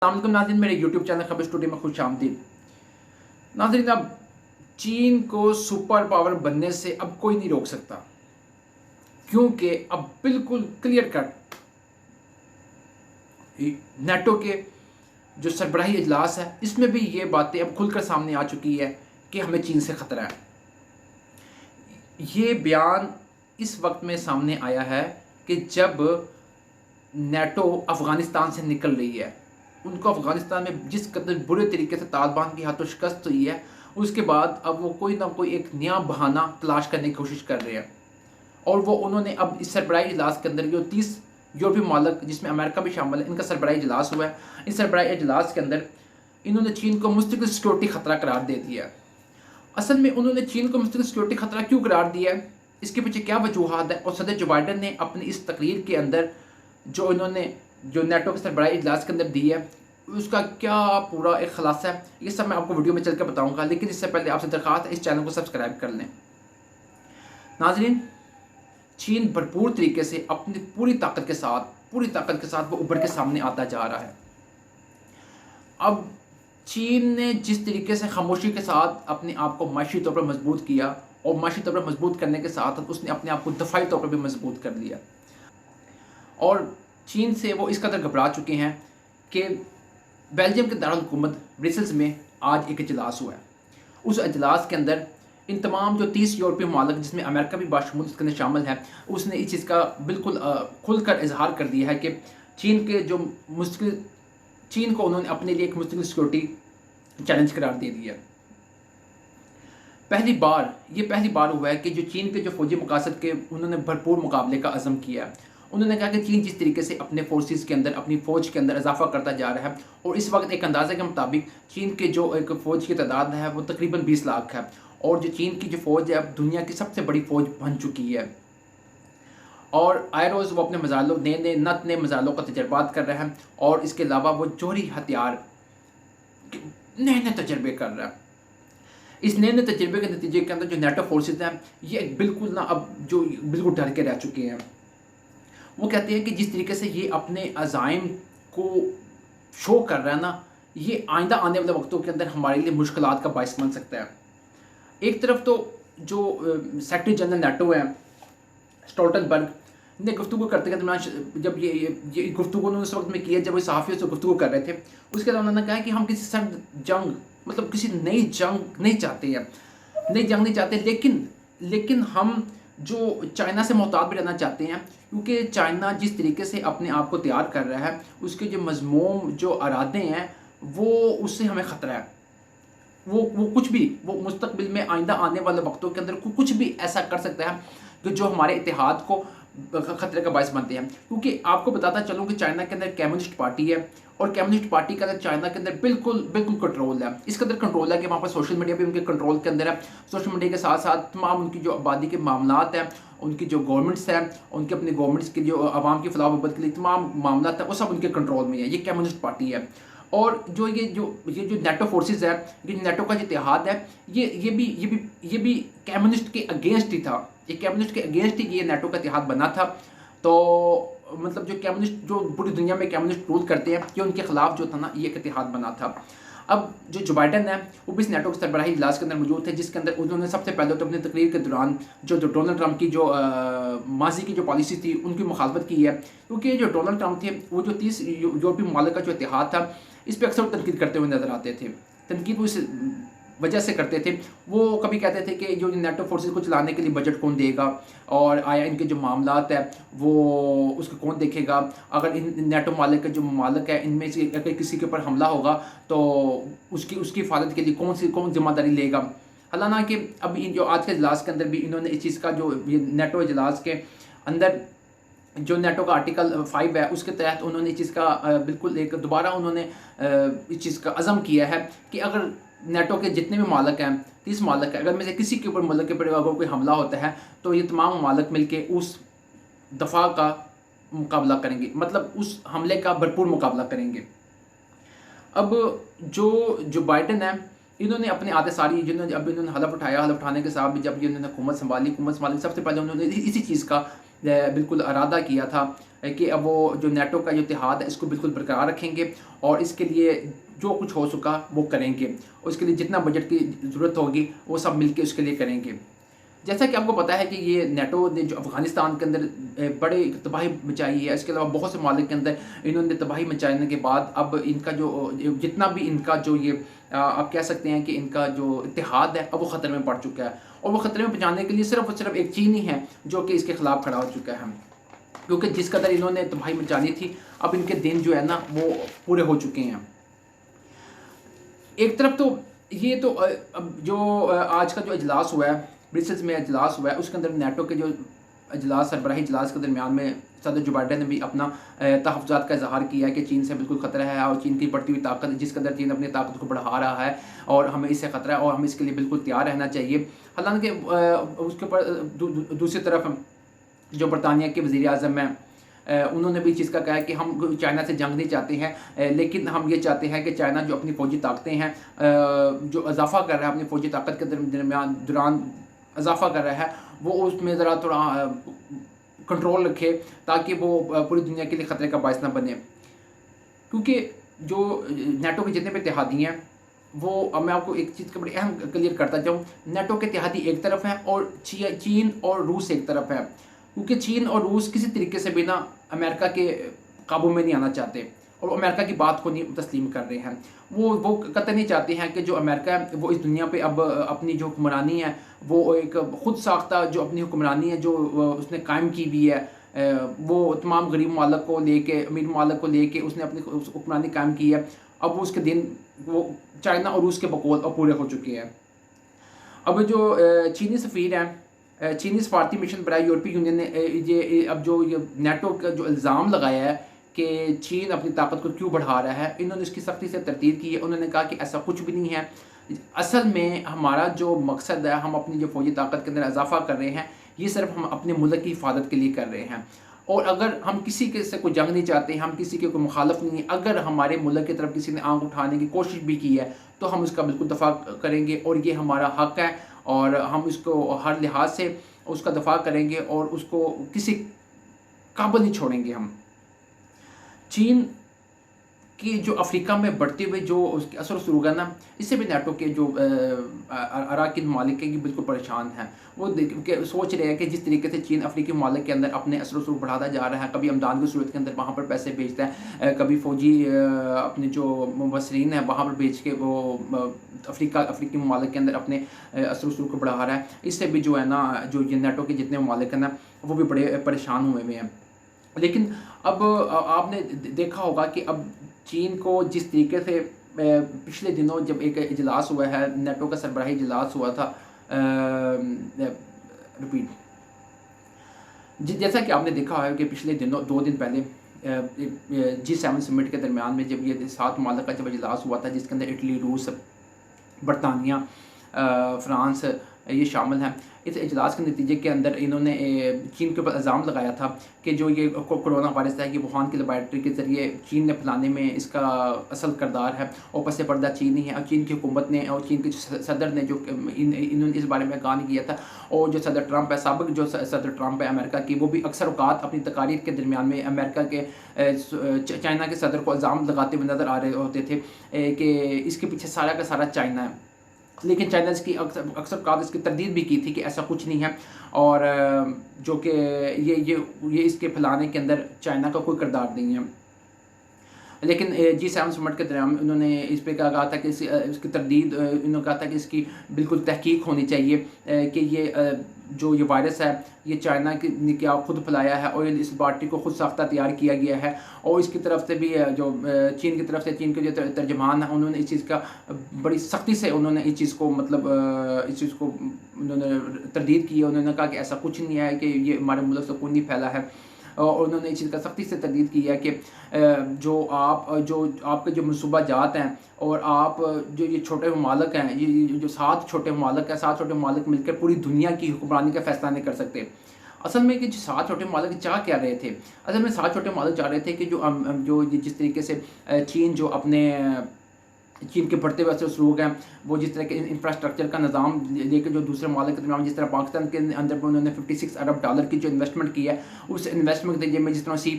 अस्सलामुअलैकुम नाज़रीन, मेरे यूट्यूब चैनल खबर स्टूडियो में खुश आमदीद। नाज़रीन, अब चीन को सुपर पावर बनने से अब कोई नहीं रोक सकता, क्योंकि अब बिल्कुल क्लियर कट नेटो के जो सरबराही इजलास है इसमें भी ये बातें अब खुलकर सामने आ चुकी है कि हमें चीन से ख़तरा है। ये बयान इस वक्त में सामने आया है कि जब नेटो अफ़गानिस्तान से निकल रही है, उनको अफ़गानिस्तान में जिस कदर बुरे तरीके से तालिबान की हाथों शिकस्त हुई है, उसके बाद अब वो कोई ना कोई एक नया बहाना तलाश करने की कोशिश कर रहे हैं। और वो उन्होंने अब इस सरबराही इजलास के अंदर जो 30 यूरोपीय मालिक जिसमें अमेरिका भी शामिल है, इनका सरबराही इजलास हुआ है। इस सरबराही इजलास के अंदर इन्होंने चीन को मुस्तकिल सिक्योरिटी ख़तरा करार दे दिया है। असल में उन्होंने चीन को मुस्तकिल सिक्योरिटी ख़तरा क्यों करार दिया है, इसके पीछे क्या वजूहात है, और सदर जो बाइडन ने अपनी इस तकरीर के अंदर जो इन्होंने जो नेटो के सरबराही इजलास के अंदर दी है, उसका क्या पूरा एक खुलासा है, ये सब मैं आपको वीडियो में चल कर बताऊँगा। लेकिन इससे पहले आपसे दरख्वास्त है, इस चैनल को सब्सक्राइब कर लें। नाज़रीन, चीन भरपूर तरीके से अपनी पूरी ताकत के साथ वो उभर के सामने आता जा रहा है। अब चीन ने जिस तरीके से खामोशी के साथ अपने आप को माशी तौर पर मजबूत किया, और माशी तौर पर मजबूत करने के साथ उसने अपने आप को दफाई तौर पर भी मजबूत कर लिया, और चीन से वो इस कदर घबरा चुके हैं कि बेल्जियम के दारुल हुकूमत ब्रसेल्स में आज एक इजलास हुआ है। उस इजलास के अंदर इन तमाम जो 30 यूरोपीय मालिक जिसमें अमेरिका भी बाशमूल इसके अंदर शामिल है, उसने इस चीज़ का बिल्कुल खुलकर इजहार कर दिया है कि चीन को उन्होंने अपने लिए एक मुस्तकिल सिक्योरिटी चैलेंज करार दे दिया। पहली बार हुआ है कि जो चीन के जो फौजी मकासद के उन्होंने भरपूर मुकाबले का अज़म किया है। उन्होंने कहा कि चीन जिस तरीके से अपने फोर्सेस के अंदर अपनी फ़ौज के अंदर इजाफा करता जा रहा है, और इस वक्त एक अंदाज़े के मुताबिक चीन के जो एक फ़ौज की तादाद है वो तकरीबन 20 लाख है, और जो चीन की जो फ़ौज है अब दुनिया की सबसे बड़ी फ़ौज बन चुकी है। और आए रोज़ वो अपने मज़ालों नए मज़ालों का तजर्बात कर रहे हैं, और इसके अलावा वो जोहरी हथियार नए तजर्बे कर रहा है। इस नए तजर्बे के नतीजे के अंदर जो नेटो फोर्सेज हैं ये बिल्कुल बिल्कुल डर के रह चुके हैं। वो कहते हैं कि जिस तरीके से ये अपने अज़ाइम को शो कर रहा है ना, ये आइंदा आने वाले वक्तों के अंदर हमारे लिए मुश्किलात का बाइस बन सकता है। एक तरफ तो जो सेक्रेटरी जनरल नेटो है स्टोल्टनबर्ग ने गुफ्तगू करते दरमियान, जब ये गुफ्तगू उन्होंने उस वक्त में किया जब वो सहाफ़ियों से गुफ्तगू कर रहे थे, उसके दौरान उन्होंने कहा कि हम किसी सर्द जंग मतलब किसी नई जंग नहीं चाहते, लेकिन हम जो चाइना से मोहतात भी रहना चाहते हैं, क्योंकि चाइना जिस तरीके से अपने आप को तैयार कर रहा है, उसके जो मज़मूम जो इरादे हैं वो उससे हमें ख़तरा है। वो कुछ भी वो मुस्तक़बिल में आइंदा आने वाले वक्तों के अंदर कुछ भी ऐसा कर सकता है कि जो हमारे इतिहाद को ख़तरे का बायस बनते हैं। क्योंकि आपको बताता चलूँ कि चाइना के अंदर कम्युनिस्ट पार्टी है, और कम्युनिस्ट पार्टी का चाइना के अंदर बिल्कुल कंट्रोल है। इस कदर कंट्रोल है कि वहाँ पर सोशल मीडिया भी उनके कंट्रोल के अंदर है। सोशल मीडिया के साथ साथ तमाम उनकी जो आबादी के मामलात हैं, उनकी जो गवर्नमेंट्स हैं, उनके अपनी गवर्नमेंट्स की जो आवाम की फलाह बहबूद के लिए तमाम मामलात हैं, वो सब उनके कंट्रोल में है। ये कम्युनिस्ट पार्टी है। और ये जो नेटो फोर्सेस है, ये नेटो का जो इतिहाद है, ये भी कम्युनिस्ट के अगेंस्ट ही था। ये कम्युनिस्ट के अगेंस्ट ही ये नेटो का इतिहाद बना था। तो मतलब जो कम्युनिस्ट जो पूरी दुनिया में कम्युनिस्ट रूल करते हैं, ये उनके खिलाफ जो था ना, ये एक इतिहाद बना था। अब जो बाइडन है वो भी इस नेटो के सरबराही इजलास के अंदर मौजूद थे, जिसके अंदर उन्होंने सबसे पहले तो अपनी तकरीर के दौरान जो डोनाल्ड ट्रंप की जो माजी की जो पॉलिसी थी उनकी मुखालफत की है। क्योंकि जो डोनाल्ड ट्रंप थे वो जो 30 यूरोपीय ममालिक का जो इतिहाद था, इस पर अक्सर तनकीद करते हुए नजर आते थे। तनकीद वो इस वजह से करते थे, वो कभी कहते थे कि जो नेटो फोर्सेस को चलाने के लिए बजट कौन देगा, और आया इनके जो मामलात है वो उसको कौन देखेगा, अगर इन नेटो मालिक के जो ममालिक है इनमें से अगर किसी के ऊपर हमला होगा तो उसकी हिफाजत के लिए कौन जिम्मेदारी लेगा। हालांकि अभी जो आज के इजलास के अंदर भी इन्होंने इस चीज़ का जो नेटो इजलास के अंदर जो नेटो का आर्टिकल 5 है उसके तहत उन्होंने इस चीज़ का बिल्कुल एक दोबारा उन्होंने इस चीज़ का अज़म किया है कि अगर नेटो के जितने भी मालिक हैं, 30 मालिक हैं, अगर में से किसी के ऊपर मुल्क के ऊपर अगर कोई हमला होता है तो ये तमाम मालिक मिलके उस दफ़ा का मुकाबला करेंगे, मतलब उस हमले का भरपूर मुकाबला करेंगे। अब जो बाइडन है, इन्होंने अपने आते सारी इन्होंने हलफ उठाने के साथ भी जब इन्होंने हुकूमत संभाली सबसे पहले उन्होंने इसी चीज़ का बिल्कुल इरादा किया था कि अब वो जो नेटो का जो इत्तेहाद है इसको बिल्कुल बरकरार रखेंगे और इसके लिए जो कुछ हो सका वो करेंगे। उसके लिए जितना बजट की ज़रूरत होगी वो सब मिलके उसके लिए करेंगे। जैसा कि आपको पता है कि ये नेटो ने जो अफ़गानिस्तान के अंदर बड़े तबाही मचाई है, इसके अलावा बहुत से मालिक के अंदर इन्होंने तबाही मचाने के बाद अब इनका जो जितना भी इनका जो ये आप कह सकते हैं कि इनका जो इत्तेहाद है अब वो ख़तरे में पड़ चुका है। और वो ख़तरे में पहुँचाने के लिए सिर्फ़ और सिर्फ एक चीन ही है जो कि इसके ख़िलाफ़ खड़ा हो चुका है। क्योंकि जिस कदर इन्होंने तबाही मचानी थी अब इनके दिन जो है ना वो पूरे हो चुके हैं। एक तरफ तो ये तो अब जो आज का जो इजलास हुआ है, ब्रसेल्स में इजलास हुआ है, उसके अंदर नेटो के जो इजलास सरबराही इजलास के दरमियान में सदर जो बाइडेन ने भी अपना तहफ़्फ़ुज़ात का इज़हार किया है कि चीन से बिल्कुल ख़तरा है और चीन की बढ़ती हुई ताकत, जिस कदर चीन अपनी ताकत को बढ़ा रहा है और हमें इससे ख़तरा है और हमें इसके लिए बिल्कुल तैयार रहना चाहिए। हालांकि उसके ऊपर दूसरी तरफ जो बरतानिया के वज़ीर आज़म हैं उन्होंने भी इस चीज़ का कहा है कि हम चाइना से जंग नहीं चाहते हैं, लेकिन हम ये चाहते हैं कि चाइना जो अपनी फ़ौजी ताकतें हैं जो इजाफ़ा कर रहा है अपनी फ़ौजी ताकत के दौरान इजाफ़ा कर रहा है वो उसमें ज़रा थोड़ा कंट्रोल रखे ताकि वो पूरी दुनिया के लिए ख़तरे का बायस ना बने। क्योंकि जो नेटो के जितने भी इत्तेहादी हैं वो अब मैं आपको एक चीज़ का बड़ी अहम क्लियर करता जाऊँ, नेटो के इत्तेहादी एक तरफ हैं और चीन और रूस एक तरफ है। क्योंकि चीन और रूस किसी तरीके से भी ना अमेरिका के काबू में नहीं आना चाहते और अमेरिका की बात को नहीं तस्लीम कर रहे हैं। वो कतई नहीं चाहते हैं कि जो अमेरिका है वो इस दुनिया पे अब अपनी जो हुक्मरानी है वो एक ख़ुद साख्ता जो अपनी हुक्मरानी है जो उसने कायम की हुई है, वो तमाम गरीब ममालिक को लेके अमीर ममालिक को लेके उसने अपनी हुक्मरानी कायम की है। अब उसके दिन वो चाइना और रूस के बकौल अब पूरे हो चुके हैं। अब जो चीनी सफ़ीर हैं, चीनी सफारती मिशन बराए यूरोपीय यूनियन ने ये अब जो ये नेटो का जो इल्ज़ाम लगाया है कि चीन अपनी ताकत को क्यों बढ़ा रहा है, इन्होंने इसकी सख्ती से तरदीद की है। उन्होंने कहा कि ऐसा कुछ भी नहीं है, असल में हमारा जो मकसद है हम अपनी जो फ़ौजी ताकत के अंदर इजाफ़ा कर रहे हैं ये सिर्फ हम अपने मुल्क की हिफाजत के लिए कर रहे हैं। और अगर हम किसी के से कोई जंग नहीं चाहते, हम किसी के कोई मुखालफ नहीं है, अगर हमारे मुल्क की तरफ किसी ने आंख उठाने की कोशिश भी की है तो हम उसका बिल्कुल दफ़ा करेंगे और ये हमारा हक़ है और हम इसको हर लिहाज से उसका दफ़ा करेंगे और उसको किसी काबुल नहीं छोड़ेंगे हम। चीन कि जो अफ्रीका में बढ़ते हुए जो उसके असर शुरू है ना, इससे भी नेटो के जो अराकीन ममालिक हैं ये बिल्कुल परेशान हैं। वो सोच रहे हैं कि जिस तरीके से चीन अफ्रीकी ममालिक के अंदर अपने असर शुरू बढ़ाता जा रहा है, कभी आमदान की सूरत के अंदर वहाँ पर पैसे भेजता है, कभी फ़ौजी अपने जो मुबसरीन हैं वहाँ पर भेज के वो अफ्रीकी ममालिक के अंदर अपने असर शुरू को बढ़ा रहा है। इससे भी जो है ना जो ये नेटो के जितने ममालिक हैं ना वो भी बड़े परेशान हुए हैं। लेकिन अब आपने देखा होगा कि अब चीन को जिस तरीके से पिछले दिनों जब एक इजलास हुआ है, नेटो का सरबराही इजलास हुआ था, रिपीट जैसा कि आपने देखा है कि पिछले दिनों 2 दिन पहले G7 समिट के दरमियान में जब ये 7 ममालिक का जब इजलास हुआ था जिसके अंदर इटली, रूस, बरतानिया, फ्रांस ये शामिल हैं। इस इजलास के नतीजे के अंदर इन्होंने चीन के ऊपर इल्ज़ाम लगाया था कि जो ये कोरोना वायरस है ये वुहान की लेबॉरेटरी के ज़रिए चीन ने फैलाने में इसका असल किरदार है और पस पर्दा चीन ही है। और चीन की हुकूमत ने और चीन के सदर ने जो इन्होंने इस बारे में ऐलान किया था। और जो सदर ट्रंप है, साबिक जो सदर ट्रंप है अमेरिका की, वो भी अक्सर औकात अपनी तकारीर के दरमियान में अमेरिका के चाइना के सदर को इल्ज़ाम लगाते हुए नज़र आ रहे होते थे कि इसके पीछे सारा का सारा चाइना है। लेकिन चाइना इसकी अक्सर औकात इसकी तरदीद भी की थी कि ऐसा कुछ नहीं है और जो कि ये इसके फैलाने के अंदर चाइना का कोई किरदार नहीं है। लेकिन G7 समिट के दौरान उन्होंने इस पे कहा था कि इसकी तरदीद उन्होंने कहा था कि इसकी बिल्कुल तहकीक होनी चाहिए कि ये जो ये वायरस है ये चाइना ने क्या खुद फैलाया है और इस पार्टी को खुद साख्ता तैयार किया गया है। और इसकी तरफ से भी जो चीन की तरफ से चीन के जो तर्जमान है उन्होंने इस चीज़ का बड़ी सख्ती से उन्होंने इस चीज़ को इस चीज़ को उन्होंने तरदीद की है। उन्होंने कहा कि ऐसा कुछ नहीं है कि ये हमारे मुल्क से कोई नहीं फैला है। और उन्होंने इस चीज़ का सख्ती से तरदीद की है कि जो आपके जो मनसूबा जात हैं और आप जो ये छोटे ममालिक हैं, ये जो 7 छोटे ममालिक हैं, 7 छोटे ममालिक मिलकर पूरी दुनिया की हुक्मरानी का फैसला नहीं कर सकते। असल में कि जो 7 छोटे ममालिक चाह क्या रहे थे, असल में 7 छोटे ममालिक चाह रहे थे कि जो जिस तरीके से चीन जो अपने चीन के बढ़ते हुए लोग हैं वो जिस तरह के इंफ्रास्ट्रक्चर का निज़ाम लेकर जो दूसरे मालिक के दरमियान, जिस तरह पाकिस्तान के अंदर पर उन्होंने 56 अरब डॉलर की जो इन्वेस्टमेंट की है, उस इन्वेस्टमेंट के जरिए में जिस तरह सी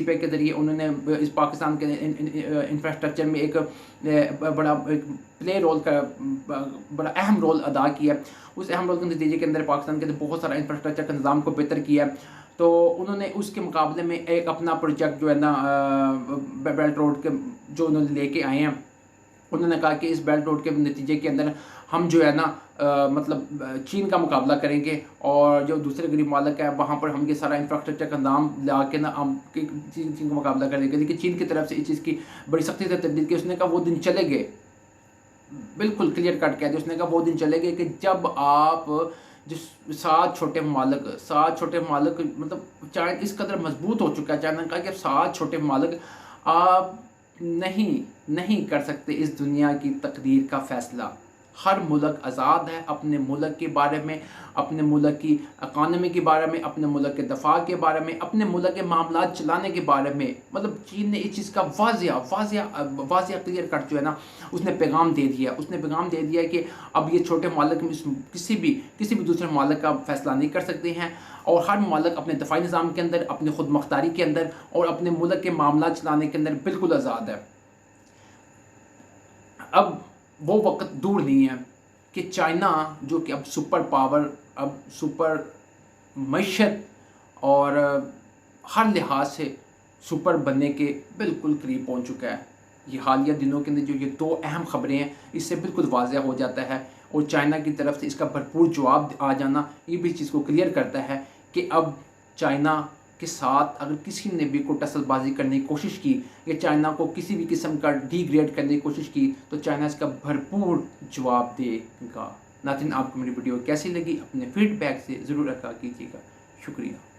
पैक के जरिए उन्होंने इस पाकिस्तान के इंफ्रास्ट्रक्चर में एक बड़ा प्ले रोल का बड़ा अहम रोल अदा किया। उस अहम रोल के नतीजे के अंदर पाकिस्तान के अंदर बहुत सारा इंफ्रास्ट्रक्चर का निज़ाम को बेहतर किया। तो उन्होंने उसके मुकाबले में एक अपना प्रोजेक्ट जो है ना बेल्ट रोड के जो उन्होंने लेके आए हैं, उन्होंने कहा कि इस बेल्ट रोड के नतीजे के अंदर हम जो है ना मतलब चीन का मुकाबला करेंगे और जो दूसरे गरीब मालिक है वहाँ पर हम ये सारा इंफ्रास्ट्रक्चर का नाम ला के ना हम चीन का मुकाबला करेंगे। लेकिन चीन की तरफ से इस चीज़ की बड़ी सख्ती से तरदीद की। उसने कहा वो दिन चले गए, बिल्कुल क्लियर कट कह दिया। उसने कहा वो दिन चले गए कि जब आप जिस 7 छोटे ममालिक मतलब चाइना इस कदर मजबूत हो चुका है, चाइना का कि 7 छोटे ममालिक आप नहीं कर सकते इस दुनिया की तकदीर का फ़ैसला। हर मुल्क आज़ाद है अपने मुल्क के बारे में, अपने मुल्क की इकानमी के बारे में, अपने मुल्क के दफा के बारे में, अपने मुल्क के मामला चलाने के बारे में। मतलब चीन ने इस चीज़ का वाज़िया क्लियर कट जो है ना उसने पैगाम दे दिया। उसने पैगाम दे दिया कि अब ये छोटे मालिक में किसी भी दूसरे मालिक का फ़ैसला नहीं कर सकते हैं और हर मालिक अपने दफाई निज़ाम के अंदर, अपने खुद मुख्तारी के अंदर और अपने मुल्क के मामला चलाने के अंदर बिल्कुल आज़ाद है। अब वो वक्त दूर नहीं है कि चाइना जो कि अब सुपर पावर, अब सुपर मईशत और हर लिहाज से सुपर बनने के बिल्कुल करीब पहुंच चुका है। ये हालिया दिनों के अंदर जो ये 2 अहम खबरें हैं इससे बिल्कुल वाज़ेह हो जाता है और चाइना की तरफ से इसका भरपूर जवाब आ जाना ये भी चीज़ को क्लियर करता है कि अब चाइना के साथ अगर किसी ने भी कोई टसलबाजी करने की कोशिश की या चाइना को किसी भी किस्म का डिग्रेड करने की कोशिश की तो चाइना इसका भरपूर जवाब देगा। नाज़रीन, आपको मेरी वीडियो कैसी लगी अपने फीडबैक से ज़रूर आगाह कीजिएगा। शुक्रिया।